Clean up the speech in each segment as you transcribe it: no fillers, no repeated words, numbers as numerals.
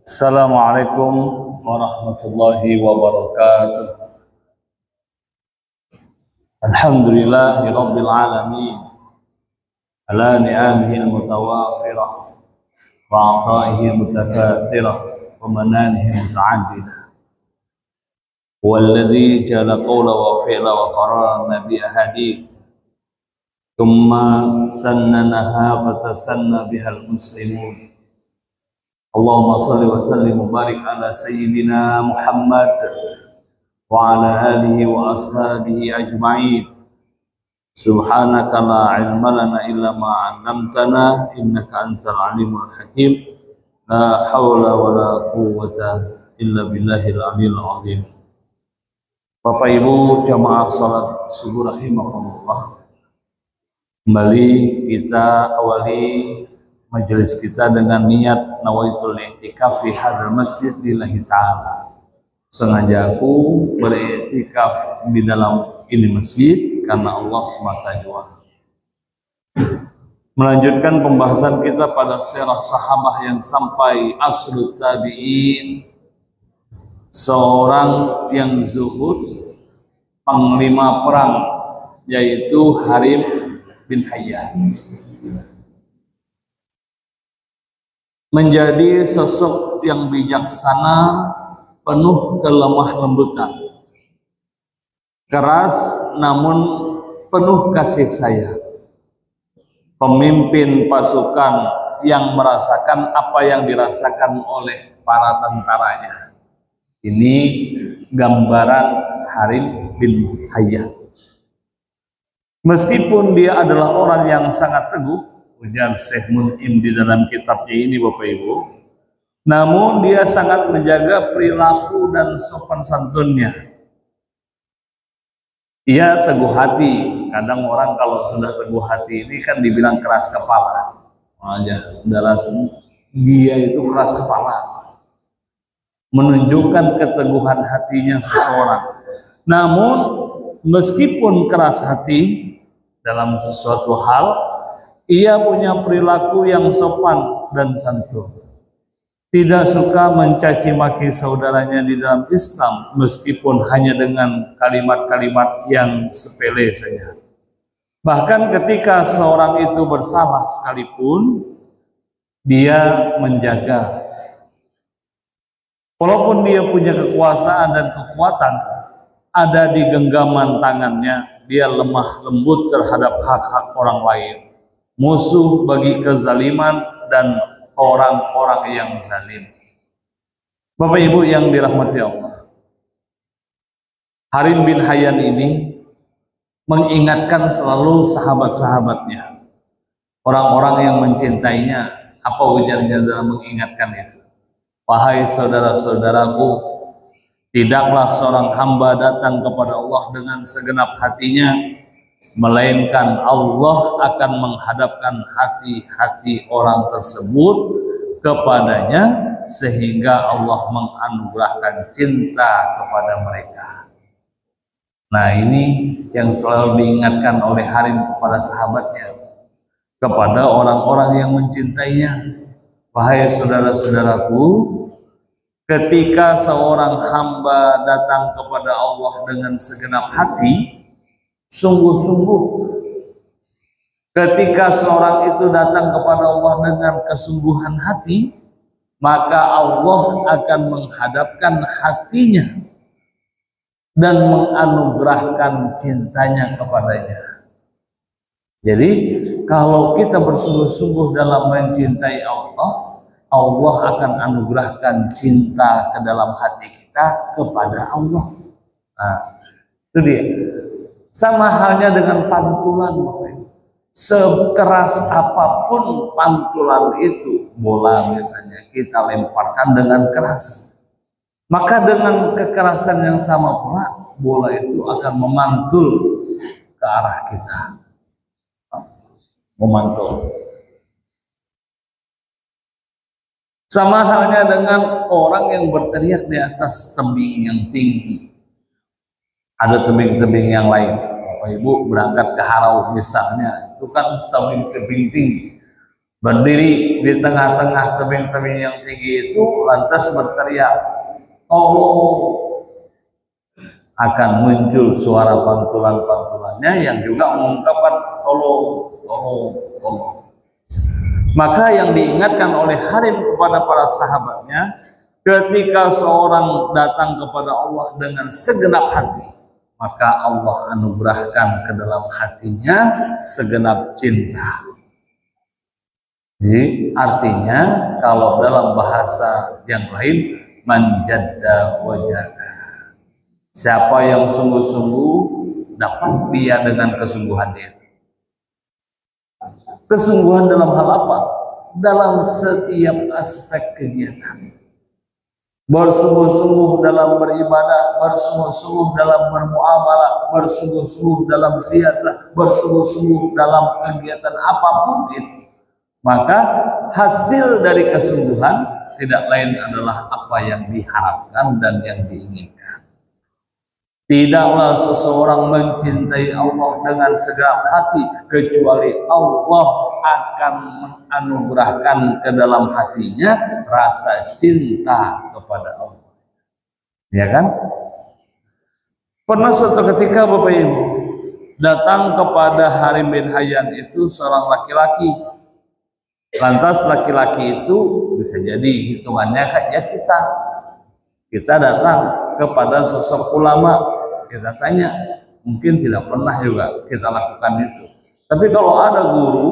Assalamualaikum warahmatullahi wabarakatuh. Alhamdulillahi rabbil alamin ala ni'amihi al-mutawafirah wa 'ata'ihi mutakatsirah wa mananihi muta'addidah. Walladzi jala qawla wa fi'la wa qarara nabiyya hadith thumma sannanaha fatasanna bihal muslimun. Allahumma salli wa sallim wa barik ala sayyidina Muhammad wa ala alihi wa ashabihi ajma'in. Subhanaka la ilma lana illa ma 'allamtana innaka antal alimul hakim. La haula wa la quwwata illa billahil aliyil azim. Bapak Ibu jamaah salat subuh rahimakumullah. Kembali kita awali majelis kita dengan niat nawaitul i'tikaf fi hadzal masjid lillahi ta'ala. Sengaja aku beriktikaf di dalam ini masjid karena Allah semata jua. Melanjutkan pembahasan kita pada sirah sahabah yang sampai asrul tabi'in, seorang yang zuhud, panglima perang, yaitu Harim bin Hayyan. Menjadi sosok yang bijaksana, penuh kelemah lembutan, keras namun penuh kasih sayang, pemimpin pasukan yang merasakan apa yang dirasakan oleh para tentaranya. Ini gambaran Harim bin Hayyan. Meskipun dia adalah orang yang sangat teguh, ujar Syekh Mun'im di dalam kitabnya ini Bapak Ibu, namun dia sangat menjaga perilaku dan sopan santunnya. Ia teguh hati. Kadang orang kalau sudah teguh hati ini kan dibilang keras kepala. Aja, dia itu keras kepala, menunjukkan keteguhan hatinya seseorang. Namun meskipun keras hati dalam sesuatu hal, ia punya perilaku yang sopan dan santun. Tidak suka mencaci maki saudaranya di dalam Islam, meskipun hanya dengan kalimat-kalimat yang sepele saja. Bahkan ketika seorang itu bersalah sekalipun, dia menjaga. Walaupun dia punya kekuasaan dan kekuatan ada di genggaman tangannya, dia lemah lembut terhadap hak-hak orang lain, musuh bagi kezaliman dan orang-orang yang zalim. Bapak Ibu yang dirahmati Allah, Harim bin Hayyan ini mengingatkan selalu sahabat-sahabatnya, orang-orang yang mencintainya. Apa ujarnya dalam mengingatkan itu? Wahai saudara-saudaraku, tidaklah seorang hamba datang kepada Allah dengan segenap hatinya, melainkan Allah akan menghadapkan hati-hati orang tersebut kepadanya sehingga Allah menganugerahkan cinta kepada mereka. Nah, ini yang selalu diingatkan oleh Harim kepada sahabatnya, kepada orang-orang yang mencintainya. Wahai saudara-saudaraku, ketika seorang hamba datang kepada Allah dengan segenap hati, sungguh-sungguh, ketika seorang itu datang kepada Allah dengan kesungguhan hati, maka Allah akan menghadapkan hatinya dan menganugerahkan cintanya kepadanya. Jadi kalau kita bersungguh-sungguh dalam mencintai Allah, Allah akan anugerahkan cinta ke dalam hati kita kepada Allah. Nah, itu dia. Sama halnya dengan pantulan, sekeras apapun pantulan itu, bola misalnya kita lemparkan dengan keras, maka dengan kekerasan yang sama pula bola itu akan memantul ke arah kita, memantul. Sama halnya dengan orang yang berteriak di atas tebing yang tinggi. Ada tebing-tebing yang lain. Bapak Ibu berangkat ke Harau misalnya, itu kan tebing-tebing tinggi. berdiri di tengah-tengah tebing-tebing yang tinggi itu, lantas berteriak, "Tolong!" Akan muncul suara pantulan-pantulannya yang juga mengungkapkan tolong, tolong, tolong. Maka yang diingatkan oleh Harim kepada para sahabatnya, ketika seorang datang kepada Allah dengan segenap hati, maka Allah anugerahkan ke dalam hatinya segenap cinta. Jadi artinya kalau dalam bahasa yang lain, manjadda wajada. Siapa yang sungguh-sungguh dapat dia dengan kesungguhan dia. Kesungguhan dalam hal apa? Dalam setiap aspek kegiatan. Bersungguh-sungguh dalam beribadah, bersungguh-sungguh dalam bermuamalah, bersungguh-sungguh dalam siasat, bersungguh-sungguh dalam kegiatan apapun itu. Maka hasil dari kesungguhan tidak lain adalah apa yang diharapkan dan yang diinginkan. Tidaklah seseorang mencintai Allah dengan segenap hati kecuali Allah akan menganugerahkan ke dalam hatinya rasa cinta kepada Allah. Ya kan? Pernah suatu ketika Bapak Ibu datang kepada Harim bin Hayyan itu seorang laki-laki. Lantas laki-laki itu bisa jadi hitungannya kayak kita. Kita datang kepada sosok ulama, kita tanya, mungkin tidak pernah juga kita lakukan itu. Tapi kalau ada guru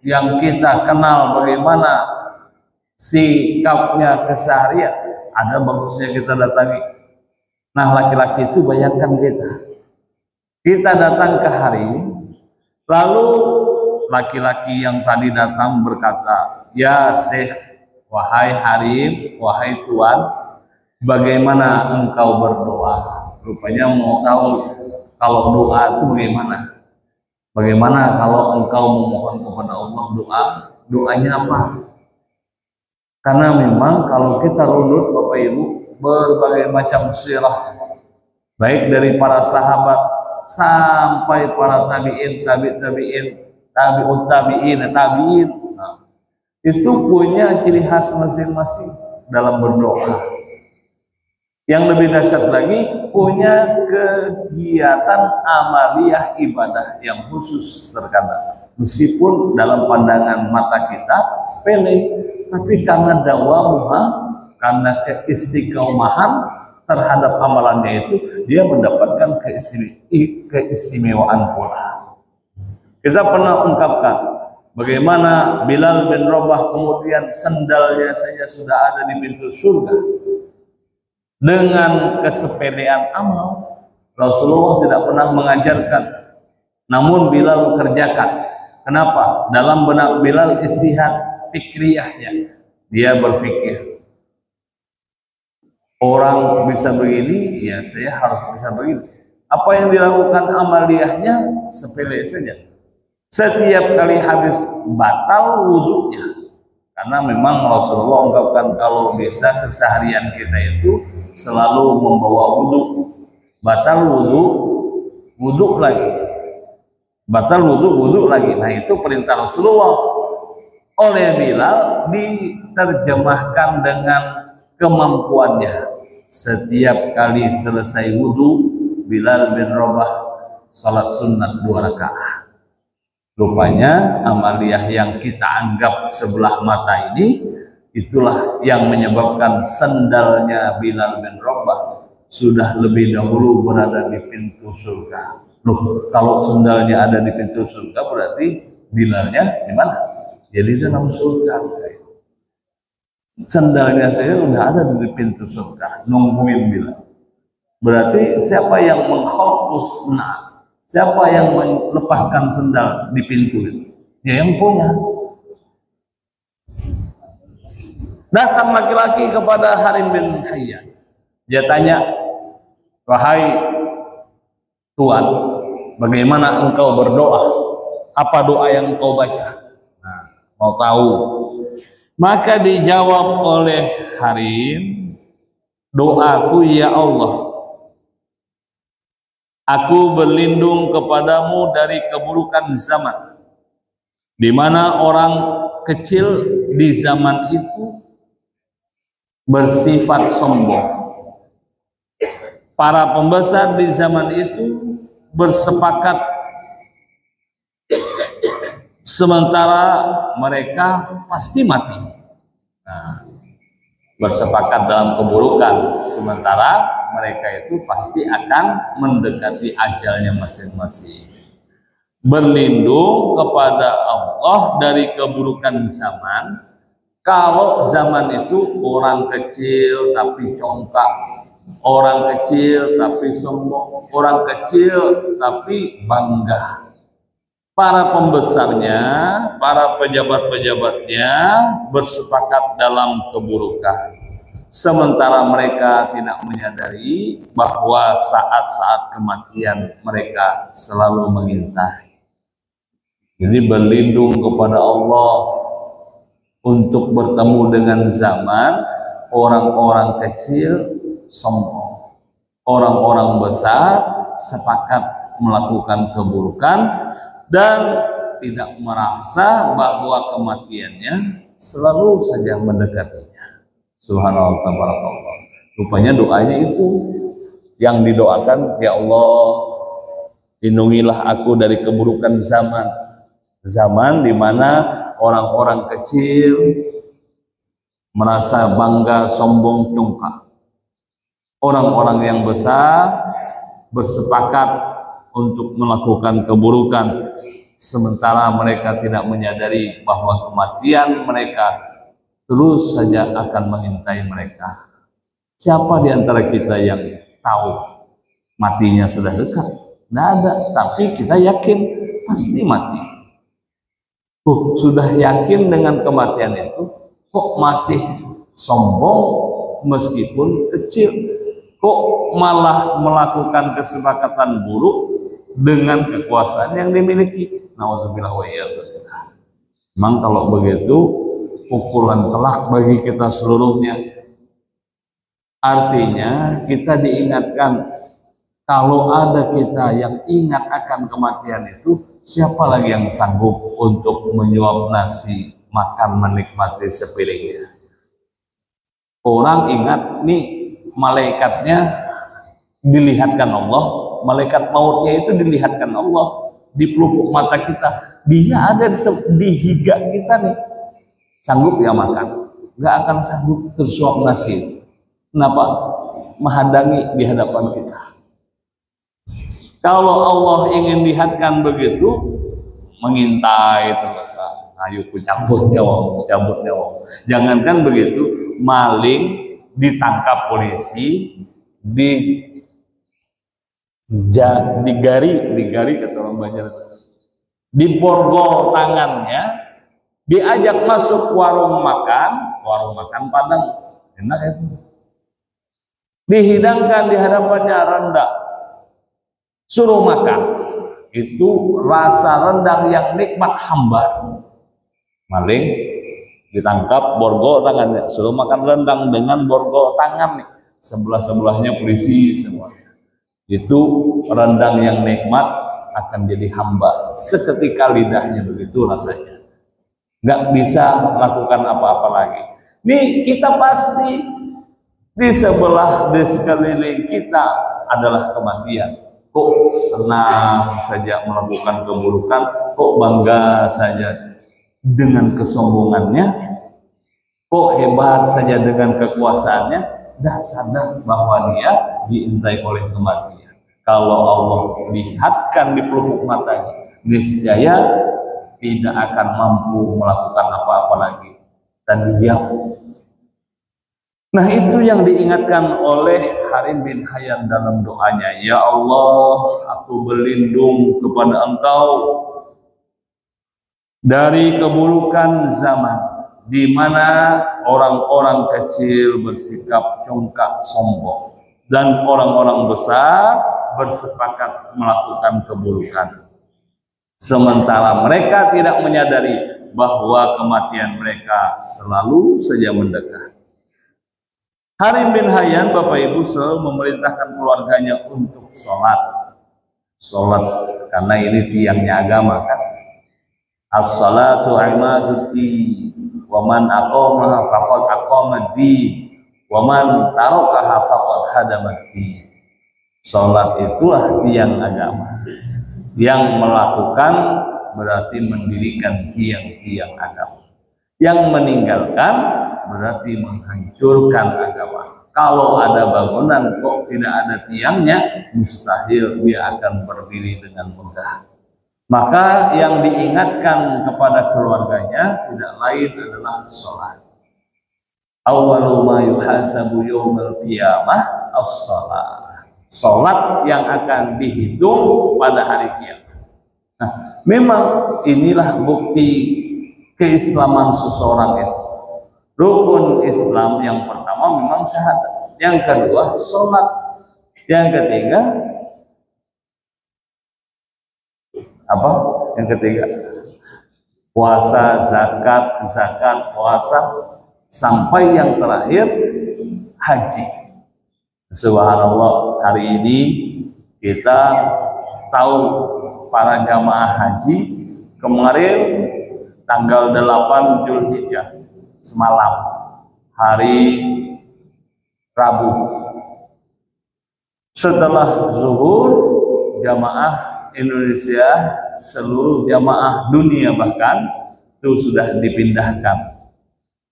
yang kita kenal bagaimana sikapnya keseharian, ada bagusnya kita datangi. Nah, laki-laki itu bayangkan kita datang ke Harim, lalu laki-laki yang tadi datang berkata, "Ya Syekh, wahai Harim, wahai Tuan, bagaimana engkau berdoa?" Rupanya mau tahu kalau doa itu bagaimana. Bagaimana kalau engkau memohon kepada Allah doanya apa? Karena memang kalau kita runut Bapak Ibu, berbagai macam sirah, baik dari para sahabat sampai para tabi'in, tabi'in, itu punya ciri khas masing-masing dalam berdoa. Yang lebih dahsyat lagi, punya kegiatan amaliyah ibadah yang khusus terkadang. Meskipun dalam pandangan mata kita sepele, tapi karena dawamuha, karena keistiqomahan terhadap amalannya itu, dia mendapatkan keistimewaan pula. Kita pernah ungkapkan bagaimana Bilal bin Rabah kemudian sendalnya saja sudah ada di pintu surga. Dengan kesepelean amal, Rasulullah tidak pernah mengajarkan, namun Bilal kerjakan. Kenapa? Dalam benak Bilal istihad fikriyahnya, dia berpikir, orang bisa begini, ya saya harus bisa begini. Apa yang dilakukan amaliyahnya sepele saja. Setiap kali habis batal wudhunya, karena memang Rasulullah ungkapkan kalau bisa keseharian kita itu selalu membawa wudhu. Batal wudhu lagi, batal wudhu lagi. Nah, itu perintah Rasulullah. Oleh Bilal diterjemahkan dengan kemampuannya. Setiap kali selesai wudhu, Bilal bin Rabah salat sunnat 2 rakaat. Rupanya amaliyah yang kita anggap sebelah mata ini, itulah yang menyebabkan sendalnya Bilal bin Rabah sudah lebih dahulu berada di pintu surga. Loh, kalau sendalnya ada di pintu surga berarti Bilalnya di mana? Jadi dalam surga. Sendalnya saya sudah ada di pintu surga, nungguin Bilal. Berarti siapa yang mengkhalqus, siapa yang melepaskan sendal di pintu itu? Ya yang punya. Datang laki-laki kepada Harim bin Hayyan. Dia tanya, "Wahai Tuan, bagaimana engkau berdoa? Apa doa yang engkau baca?" Nah, mau tahu. Maka dijawab oleh Harim, "Doaku, ya Allah, aku berlindung kepadamu dari keburukan zaman, di mana orang kecil di zaman itu bersifat sombong. Para pembesar di zaman itu bersepakat, sementara mereka pasti mati. Nah, bersepakat dalam keburukan, sementara mereka itu pasti akan mendekati ajalnya masing-masing. Berlindung kepada Allah dari keburukan zaman. Kalau zaman itu orang kecil tapi congkak, orang kecil tapi sombong, orang kecil tapi bangga. Para pembesarnya, para pejabat-pejabatnya bersepakat dalam keburukan. Sementara mereka tidak menyadari bahwa saat-saat kematian mereka selalu mengintai. Jadi berlindung kepada Allah untuk bertemu dengan zaman orang-orang kecil sombong, orang-orang besar sepakat melakukan keburukan dan tidak merasa bahwa kematiannya selalu saja mendekatinya. Subhanallah, tabarakallah. Rupanya doanya itu yang didoakan, ya Allah, lindungilah aku dari keburukan zaman. Zaman di mana orang-orang kecil merasa bangga, sombong, congkak. Orang-orang yang besar bersepakat untuk melakukan keburukan, sementara mereka tidak menyadari bahwa kematian mereka terus saja akan mengintai mereka. Siapa di antara kita yang tahu matinya sudah dekat? Tidak ada, tapi kita yakin pasti mati. Sudah yakin dengan kematian itu, kok masih sombong meskipun kecil? Kok malah melakukan kesepakatan buruk dengan kekuasaan yang dimiliki? Nauzubillah wa iyyazubillah. Memang kalau begitu pukulan telak bagi kita seluruhnya. Artinya kita diingatkan, kalau ada kita yang ingat akan kematian itu, siapa lagi yang sanggup untuk menyuap nasi, makan, menikmati sepiringnya? Orang ingat nih, malaikatnya dilihatkan Allah, malaikat mautnya itu dilihatkan Allah di pelupuk mata kita. Dia ada di higa kita nih, sanggup ya makan? Nggak akan sanggup tersuap nasi. Kenapa? Menghadangi di hadapan kita. Kalau Allah ingin lihatkan begitu, mengintai terus. Ayo ku cabut nyawa, cabut nyawa. Jangankan begitu, maling ditangkap polisi, digari kata orang Banjar, diborgol tangannya, diajak masuk warung makan Padang, enak itu. Dihidangkan di hadapannya rendang, suruh makan. Itu rasa rendang yang nikmat hambar. Maling ditangkap, borgol tangannya, suruh makan rendang dengan borgol tangan nih. Sebelah-sebelahnya polisi semuanya. Itu rendang yang nikmat akan jadi hambar. Seketika lidahnya begitu rasanya. Nggak bisa melakukan apa-apa lagi. Nih kita pasti di sebelah, di sekeliling kita adalah kematian. Kok senang saja melakukan keburukan, kok bangga saja dengan kesombongannya, kok hebat saja dengan kekuasaannya, dah sadar bahwa dia diintai oleh kematian. Kalau Allah lihatkan di pelupuk matanya, niscaya tidak akan mampu melakukan apa-apa lagi dan diam. Nah, itu yang diingatkan oleh Harim bin Hayyan dalam doanya. Ya Allah, aku berlindung kepada Engkau dari keburukan zaman di mana orang-orang kecil bersikap congkak sombong dan orang-orang besar bersepakat melakukan keburukan. Sementara mereka tidak menyadari bahwa kematian mereka selalu saja mendekat. Harim bin Hayyan, Bapak Ibu, selalu memerintahkan keluarganya untuk sholat, karena ini tiangnya agama kan. As-salatu imaduddin wa man aqamaha faqad aqamad-din wa man tarakaha faqad hadamad-din. Salat itulah tiang agama. Yang melakukan berarti mendirikan tiang-tiang agama. Yang meninggalkan berarti menghancurkan agama. Kalau ada bangunan kok tidak ada tiangnya, mustahil dia akan berdiri dengan mudah. Maka yang diingatkan kepada keluarganya tidak lain adalah sholat. Awwalu ma yuhasabu yawmal qiyamah as-sholat. Sholat yang akan dihitung pada hari kiamat. Nah, memang inilah bukti keislaman seseorang itu. Rukun Islam yang pertama memang syahadat, yang kedua sholat, yang ketiga apa? Yang ketiga puasa, zakat, puasa, sampai yang terakhir haji. Subhanallah, hari ini kita tahu para jamaah haji kemarin tanggal 8 Zulhijjah semalam, hari Rabu, setelah zuhur jamaah Indonesia, seluruh jamaah dunia bahkan itu sudah dipindahkan.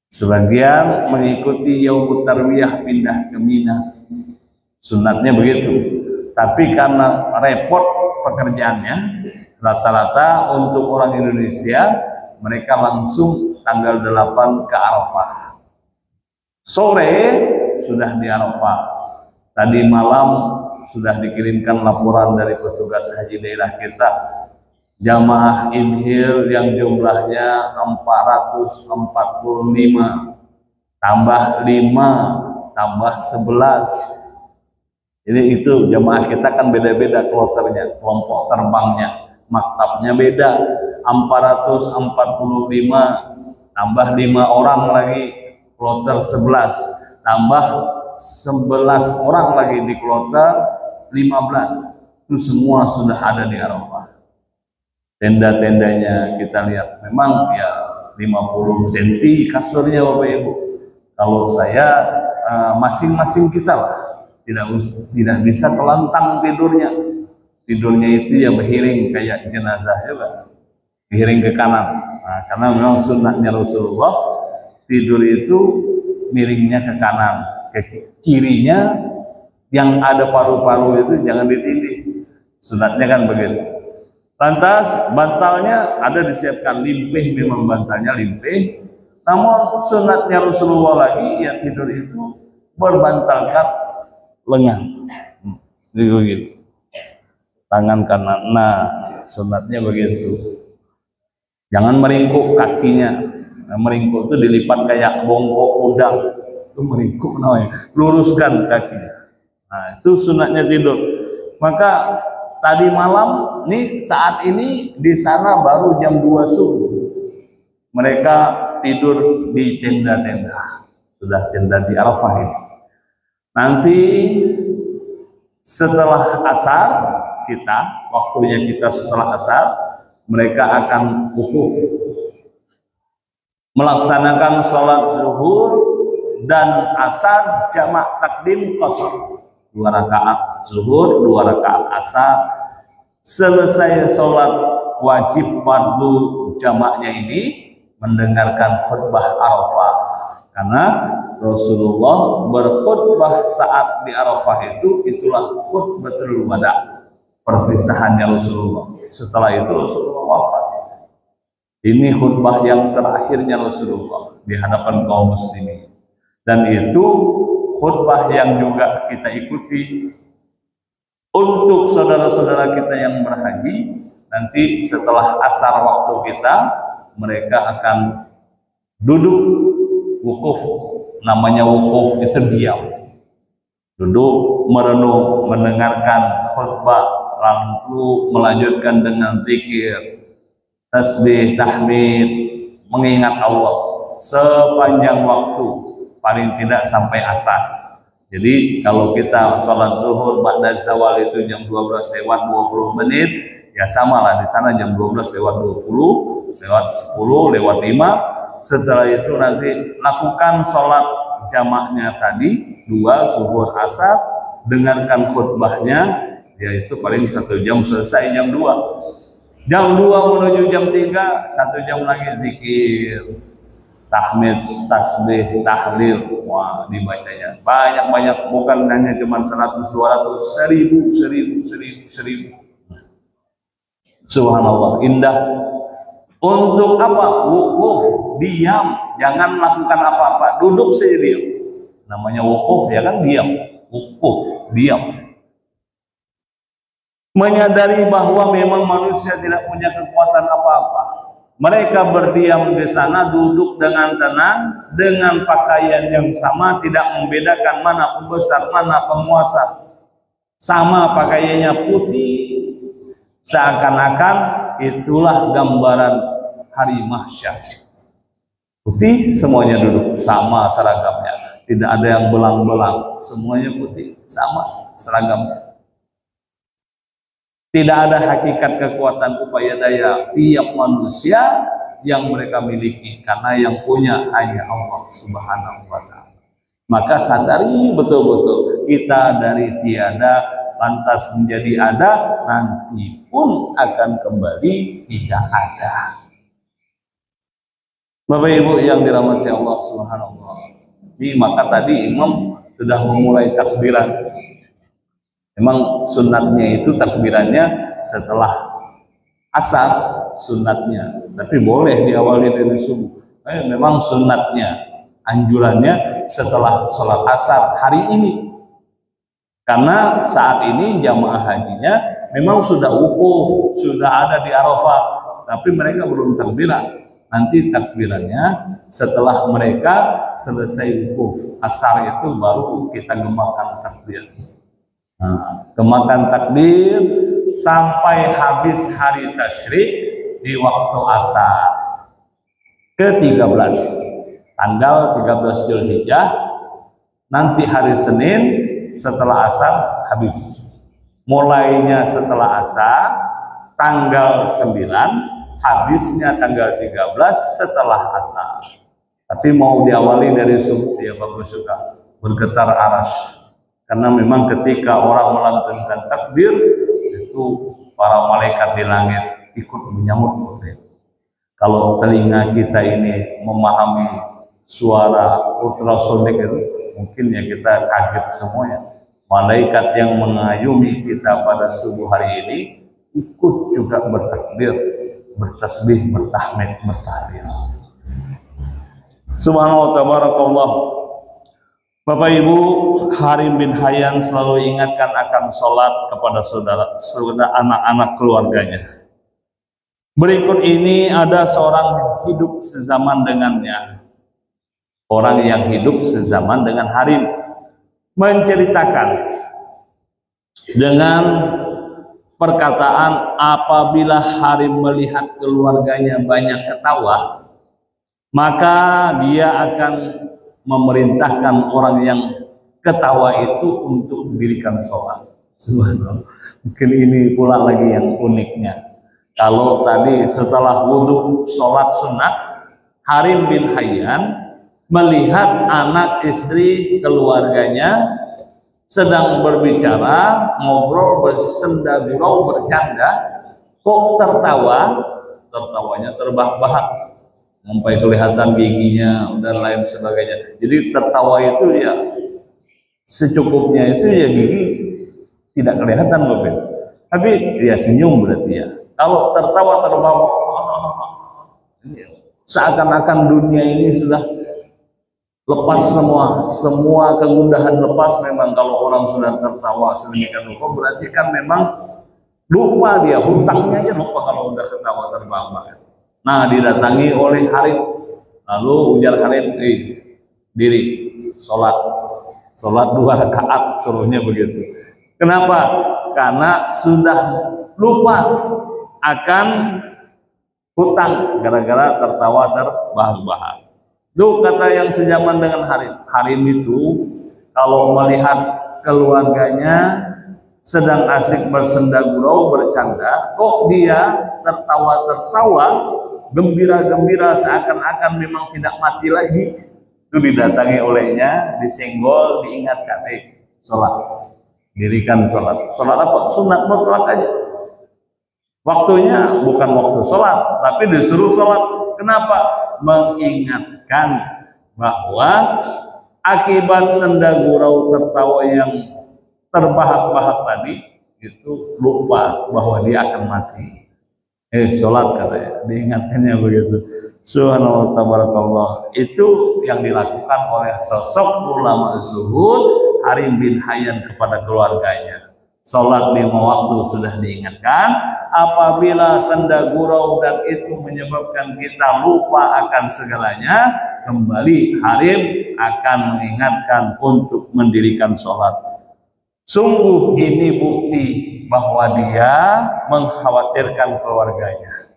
Sebagian mengikuti Yaumut Tarwiyah pindah ke Mina, sunatnya begitu. Tapi karena repot pekerjaannya, rata-rata untuk orang Indonesia mereka langsung tanggal 8 ke Arafah. Sore sudah di Arafah. Tadi malam sudah dikirimkan laporan dari petugas haji daerah kita, jamaah inhil yang jumlahnya 445 tambah 5 tambah 11. Jadi itu jamaah kita kan beda-beda kloternya, kelompok terbangnya, maktabnya beda. 445 tambah 5 orang lagi kloter 11 tambah 11 orang lagi di kloter 15. Itu semua sudah ada di Arafah. Tenda-tendanya kita lihat memang ya 50 cm kasurnya Bapak Ibu. Kalau saya masing-masing kita lah tidak bisa telantang tidurnya. Tidurnya itu ya berhiring kayak jenazah juga, berhiring ke kanan. Nah, karena memang sunnahnya Rasulullah tidur itu miringnya ke kanan, ke kirinya yang ada paru-paru itu jangan ditindih. Sunnahnya kan begitu. Lantas bantalnya ada disiapkan limpih, memang bantalnya limpih. Namun sunatnya Rasulullah lagi ya tidur itu berbantalkan lengan, begitu. Tangan kanan, nah sunatnya begitu. Jangan meringkuk kakinya. Nah, meringkuk itu dilipat kayak bongkok udang, itu meringkuk namanya. Luruskan kakinya. Nah itu sunatnya tidur. Maka tadi malam nih, saat ini di sana baru jam 2 subuh. Mereka tidur di tenda-tenda. Sudah tenda di Arafah ini. Nanti setelah asar kita, waktunya kita setelah asar, mereka akan wukuf melaksanakan sholat zuhur dan asar jamak takdim qasar. 2 rakaat zuhur, 2 rakaat asar. Selesai sholat wajib fardu jamaknya ini mendengarkan khutbah Arafah, karena Rasulullah berkhutbah saat di Arafah itulah khutbatul wada, perpisahannya Rasulullah. Setelah itu Rasulullah wafat. Ini khutbah yang terakhirnya Rasulullah di hadapan kaum muslimin, dan itu khutbah yang juga kita ikuti untuk saudara-saudara kita yang berhaji. Nanti setelah asar waktu kita, mereka akan duduk wukuf. Namanya wukuf itu diam, duduk merenung, mendengarkan khutbah, lalu melanjutkan dengan zikir, tasbih, tahmid, mengingat Allah sepanjang waktu, paling tidak sampai asar. Jadi kalau kita sholat zuhur ba'da zawal itu jam 12 lewat 20 menit, Ya sama lah di sana jam 12 lewat 20, lewat 10, lewat 5. Setelah itu nanti lakukan sholat jamaknya tadi 2 zuhur asar, dengarkan khutbahnya, yaitu paling 1 jam selesai jam 2. Jam 2 menuju jam 3, 1 jam lagi zikir, tahmid, tasbih, tahlil, wah dibacanya banyak-banyak, bukan hanya cuma 100, 200, 1000. Subhanallah, indah. Untuk apa? Wukuf, diam, jangan lakukan apa-apa, duduk saja diam. Namanya wukuf ya kan, diam. Wukuf, diam. Menyadari bahwa memang manusia tidak punya kekuatan apa-apa. Mereka berdiam di sana, duduk dengan tenang, dengan pakaian yang sama, tidak membedakan mana pembesar, mana penguasa. Sama pakaiannya putih, seakan-akan itulah gambaran hari mahsyar. Putih, semuanya duduk sama seragamnya, tidak ada yang belang-belang, semuanya putih, sama seragamnya. Tidak ada hakikat kekuatan upaya daya tiap manusia yang mereka miliki, karena yang punya hanya Allah Subhanahu wa Ta'ala. Maka sadari betul-betul kita dari tiada lantas menjadi ada, nanti pun akan kembali tidak ada. Bapak Ibu yang dirahmati Allah Subhanahu wa Ta'ala. Ini maka tadi imam sudah memulai takbiran. Memang sunatnya itu takbirannya setelah asar, sunatnya. Tapi boleh diawali dari subuh. Memang sunatnya, anjurannya setelah sholat asar hari ini. Karena saat ini jamaah hajinya memang sudah wukuf, sudah ada di Arafah, tapi mereka belum takbiran. Nanti takbirannya setelah mereka selesai wukuf asar itu baru kita gemakan takbir. Nah, gemakan takbir sampai habis hari tasyrik di waktu asar ke-13, tanggal 13 Zulhijjah, nanti hari Senin setelah asar habis. Mulainya setelah asar tanggal 9, habisnya tanggal 13 setelah asar. Tapi mau diawali dari subuh ya bagus juga, bergetar aras. Karena memang ketika orang melantunkan takbir itu para malaikat di langit ikut menyambut. Kalau telinga kita ini memahami suara ultrasonik itu, mungkin ya kita kaget semuanya. Malaikat yang mengayumi kita pada subuh hari ini ikut juga bertakbir, bertasbih, bertahmid, bertahlil. Subhanallah, tabarakallah. Bapak Ibu, Harim bin Hayyan selalu ingatkan akan sholat kepada saudara anak-anak keluarganya. Berikut ini ada seorang yang hidup sezaman dengannya. Orang yang hidup sezaman dengan Harim menceritakan dengan perkataan, apabila Harim melihat keluarganya banyak ketawa, maka dia akan memerintahkan orang yang ketawa itu untuk mendirikan sholat. Subhanallah. Mungkin ini pula lagi yang uniknya. Kalau tadi setelah wudhu sholat sunnah, Harim bin Hayyan melihat anak istri keluarganya sedang berbicara, ngobrol, bersenda gurau, bercanda, kok tertawanya terbahak-bahak sampai kelihatan giginya dan lain sebagainya. Jadi tertawa itu ya secukupnya, itu ya gigi tidak kelihatan Bapak. Tapi ya senyum berarti ya. Kalau tertawa terbahak, seakan-akan dunia ini sudah lepas semua kegundahan lepas. Memang kalau orang sudah tertawa sedemikian rupa, berarti kan memang lupa dia, hutangnya aja lupa kalau udah ketawa terbahak. Nah, didatangi oleh Harim, lalu ujar Harim, diri, sholat 2 rakaat, suruhnya begitu. Kenapa? Karena sudah lupa akan hutang gara-gara tertawa terbahak-bahak. Itu kata yang sejaman dengan Harim. Harim itu kalau melihat keluarganya sedang asik bersenda gurau bercanda, kok dia tertawa-tertawa, gembira-gembira seakan-akan memang tidak mati lagi. Itu didatangi olehnya, disenggol, diingatkan, sholat, dirikan sholat. Sholat apa? Sunat mutlak aja. Waktunya bukan waktu sholat, tapi disuruh sholat. Kenapa? Mengingatkan bahwa akibat senda gurau tertawa yang terbahak-bahak tadi, itu lupa bahwa dia akan mati. Sholat katanya, diingatkannya begitu. Subhanallah, tabarakallah. Itu yang dilakukan oleh sosok ulama zuhud Harim bin Hayyan kepada keluarganya. Sholat 5 waktu sudah diingatkan. Apabila senda gurau dan itu menyebabkan kita lupa akan segalanya, kembali Harim akan mengingatkan untuk mendirikan sholat. Sungguh ini bukti bahwa dia mengkhawatirkan keluarganya.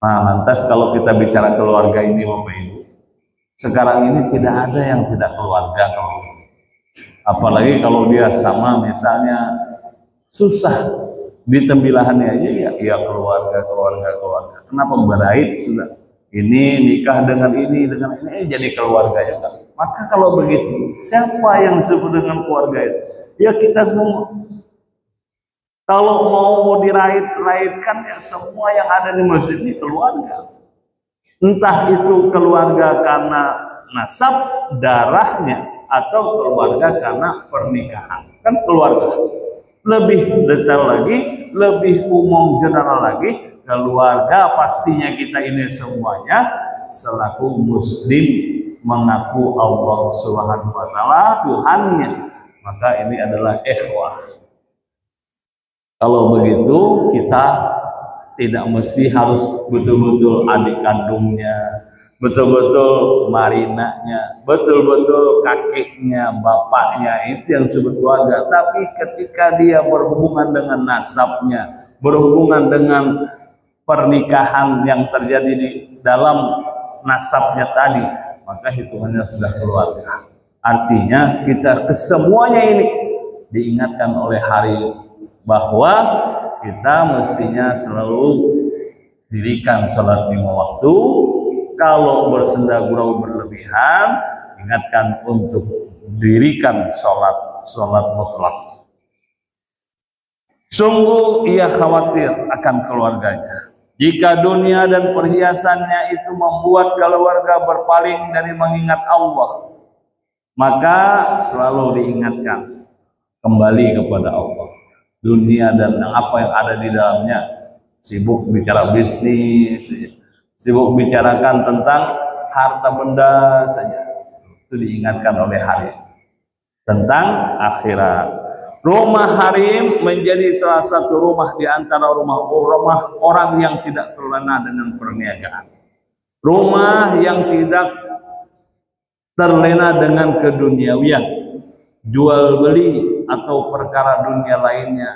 Nah, lantas kalau kita bicara keluarga ini, Bapak Ibu, sekarang ini tidak ada yang tidak keluarga. Apalagi kalau dia sama misalnya susah di tembilahannya aja, ya keluarga. Kenapa berait sudah? Ini nikah dengan ini jadi keluarga ya kan? Maka kalau begitu, siapa yang disebut dengan keluarga itu? Ya kita semua. Kalau mau dirait-raitkan, ya semua yang ada di masjid ini keluarga. Entah itu keluarga karena nasab darahnya atau keluarga karena pernikahan. Kan keluarga. Lebih detail lagi, lebih umum general lagi, keluarga pastinya kita ini semuanya selaku muslim mengaku Allah Subhanahu wa taala Tuhannya. Maka ini adalah ikhwah. Kalau begitu kita tidak mesti harus betul-betul adik kandungnya, betul-betul marinanya, betul-betul kakeknya, bapaknya, itu yang disebut keluarga. Tapi ketika dia berhubungan dengan nasabnya, berhubungan dengan pernikahan yang terjadi di dalam nasabnya tadi, maka hitungannya sudah keluarga. Artinya kita kesemuanya ini diingatkan oleh hari bahwa kita mestinya selalu dirikan sholat 5 waktu. Kalau bersenda gurau berlebihan, ingatkan untuk dirikan sholat mutlak. Sungguh ia khawatir akan keluarganya. Jika dunia dan perhiasannya itu membuat keluarga berpaling dari mengingat Allah, maka selalu diingatkan kembali kepada Allah. Dunia dan apa yang ada di dalamnya, sibuk bicara bisnis, sibuk bicarakan tentang harta benda saja, itu diingatkan oleh Harim tentang akhirat. Rumah Harim menjadi salah satu rumah di antara rumah orang yang tidak terlena dengan perniagaan, rumah yang tidak terlena dengan keduniawian, jual beli atau perkara dunia lainnya.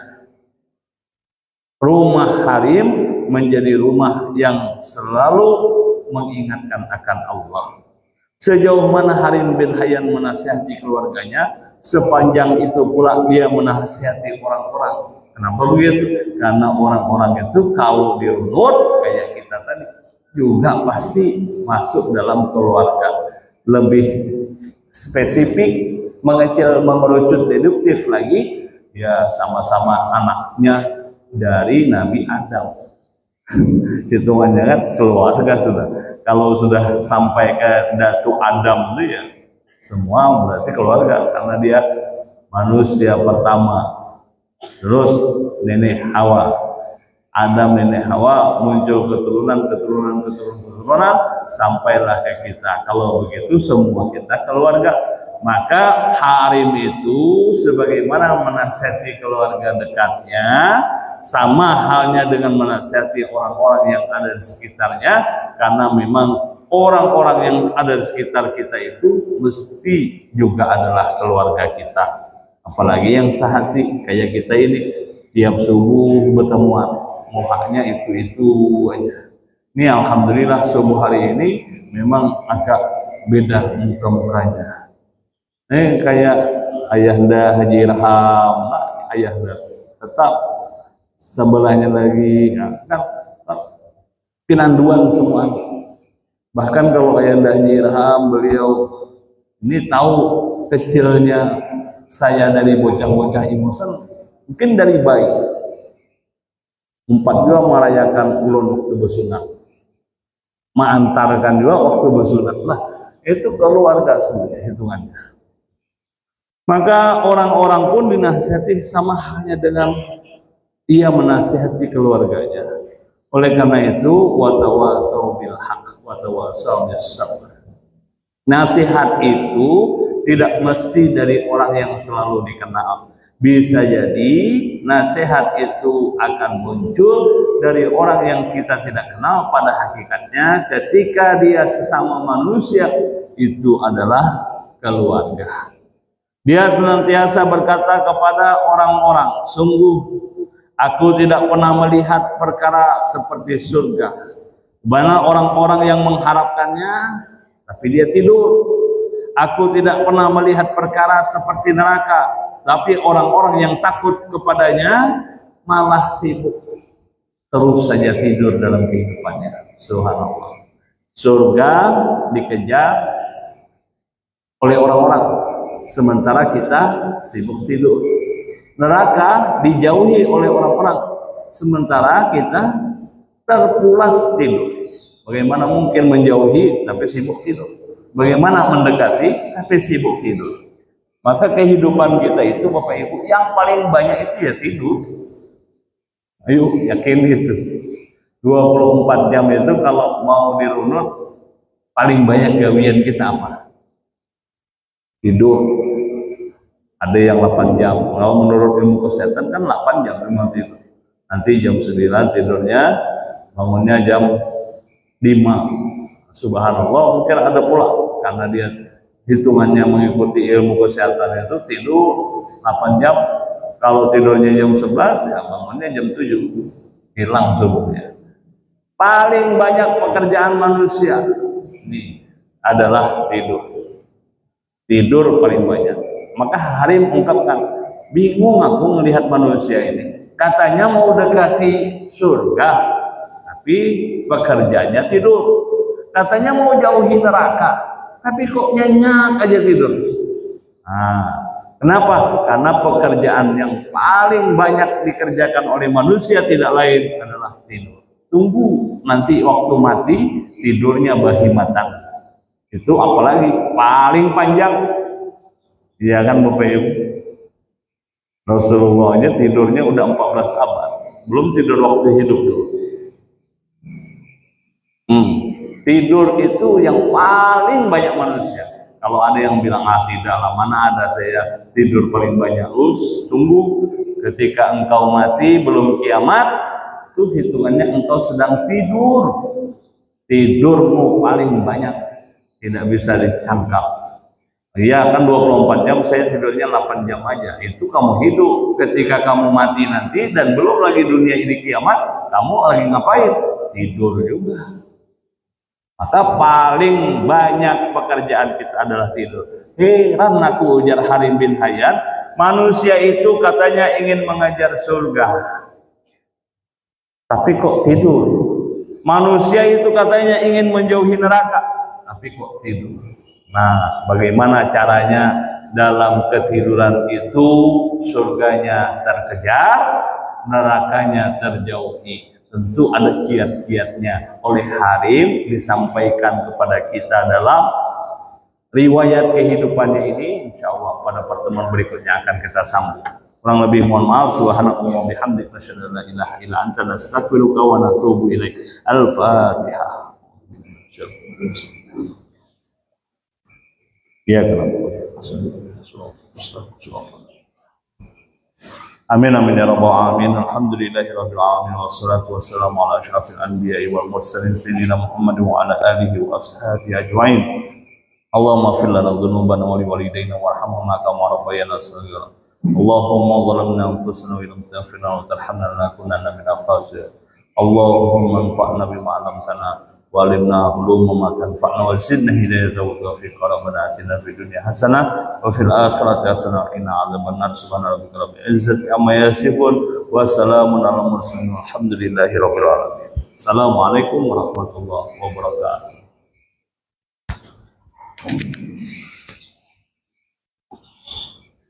Rumah Harim menjadi rumah yang selalu mengingatkan akan Allah. Sejauh mana Harim bin Hayyan menasihati keluarganya, sepanjang itu pula dia menasihati orang-orang. Kenapa begitu? Karena orang-orang itu kalau dirunut kayak kita tadi juga pasti masuk dalam keluarga. Lebih spesifik, mengecil, mengerucut deduktif lagi, ya sama-sama anaknya dari Nabi Adam. Hitungannya kan keluarga sudah. Kalau sudah sampai ke Datu Adam itu ya semua berarti keluarga, karena dia manusia pertama. Terus nenek Hawa, Adam, nenek Hawa, muncul keturunan sampailah ke kita. Kalau begitu semua kita keluarga. Maka Harim itu sebagaimana menasihati keluarga dekatnya, sama halnya dengan menasihati orang-orang yang ada di sekitarnya, karena memang orang-orang yang ada di sekitar kita itu mesti juga adalah keluarga kita. Apalagi yang sehati kayak kita ini, tiap subuh bertemuan, mukanya itu aja. Ini alhamdulillah subuh hari ini memang agak beda muka-mukanya. Kayak Ayahanda Haji Irham, ayah tetap sebelahnya lagi ya, kan pinanduan semua. Bahkan kalau Ayah Irham beliau ini tahu kecilnya saya dari bocah-bocah Imusan, mungkin dari bayi. Empat juga merayakan ulun waktu bersunat, mengantarkan juga waktu bersunat. Nah, itu keluarga sebenarnya hitungannya. Maka orang-orang pun dinasihati sama halnya dengan ia menasihati keluarganya. Oleh karena itu, watawasau bil haq, watawasau bis sabr. Nasihat itu tidak mesti dari orang yang selalu dikenal. Bisa jadi nasihat itu akan muncul dari orang yang kita tidak kenal. Pada hakikatnya ketika dia sesama manusia itu adalah keluarga. Dia senantiasa berkata kepada orang-orang, sungguh aku tidak pernah melihat perkara seperti surga. Banyak orang-orang yang mengharapkannya tapi dia tidur. Aku tidak pernah melihat perkara seperti neraka, tapi orang-orang yang takut kepadanya malah sibuk terus saja tidur dalam kehidupannya. Subhanallah. Surga dikejar oleh orang-orang, sementara kita sibuk tidur. Neraka dijauhi oleh orang-orang, sementara kita terpulas tidur. Bagaimana mungkin menjauhi tapi sibuk tidur? Bagaimana mendekati tapi sibuk tidur? Maka kehidupan kita itu Bapak Ibu yang paling banyak itu ya tidur. Ayo yakin itu 24 jam itu kalau mau dirunut paling banyak gawian kita apa? Tidur. Ada yang 8 jam. Kalau menurut ilmu kesehatan kan 8 jam memang tidur. Nanti jam 9 tidurnya, bangunnya jam 5. Subhanallah, mungkin ada pula karena dia hitungannya mengikuti ilmu kesehatan itu tidur 8 jam. Kalau tidurnya jam 11 ya bangunnya jam 7. Hilang subuhnya. Paling banyak pekerjaan manusia ini adalah tidur. Tidur paling banyak. Maka Harim ungkapkan, bingung aku melihat manusia ini. Katanya mau dekati surga, tapi pekerjaannya tidur. Katanya mau jauhi neraka, tapi kok nyenyak aja tidur. Nah, kenapa? Karena pekerjaan yang paling banyak dikerjakan oleh manusia tidak lain adalah tidur. Tunggu nanti waktu mati tidurnya bahimatan. Itu apalagi paling panjang. Iya kan Bapak Ibu? Rasulullah aja tidurnya udah 14 abad. Belum tidur waktu hidup dulu. Tidur itu yang paling banyak manusia. Kalau ada yang bilang tidaklah, mana ada saya tidur paling banyak. Tunggu ketika engkau mati belum kiamat, itu hitungannya engkau sedang tidur. Tidurmu paling banyak, tidak bisa dicangkal. Iya kan 24 jam, saya tidurnya 8 jam aja. Itu kamu hidup. Ketika kamu mati nanti dan belum lagi dunia ini kiamat, kamu lagi ngapain? Tidur juga. Maka paling banyak pekerjaan kita adalah tidur. Heran aku, ujar Harim bin Hayyan, manusia itu katanya ingin mengejar surga, tapi kok tidur. Manusia itu katanya ingin menjauhi neraka, tapi kok tidur. Nah, bagaimana caranya dalam ketiduran itu surganya terkejar, nerakanya terjauhi? Tentu ada kiat-kiatnya. Oleh Harim disampaikan kepada kita dalam riwayat kehidupannya ini. Insya Allah pada pertemuan berikutnya akan kita sambung. Kurang lebih mohon maaf. Subhanallahi wa bihamdihi, asyhadu an la ilaha illa anta, nastaghfiruka wa natubu ilaik. Al-Fatihah. Ya kenapa? Amin amin ya rabbal alamin. Alhamdulillahirabbil alamin wassalatu wassalamu ala asyrafil anbiya'i wal mursalin sayyidina Muhammad wa ala alihi wa ashabihi ajmain. Allahumma ighfir lana dhunubana wa liwalidayna warhamna kama rabbayana shaghira. Allahumma zalamna anfusana wa lam taghfir lana wa tarhamna lanakunanna minal khasirin. Allahumma anfa'na bima 'allamtana وعلمنا علوما ما تنفعنا وزدنا هداية وتوفيق ربنا آتنا في الدنيا حسنة وفي الآخرة حسنة وقنا عذاب النار سبحان ربك رب العزة عما يصفون وسلام على المرسلين والحمد لله رب العالمين. Assalamualaikum warahmatullahi wabarakatuh.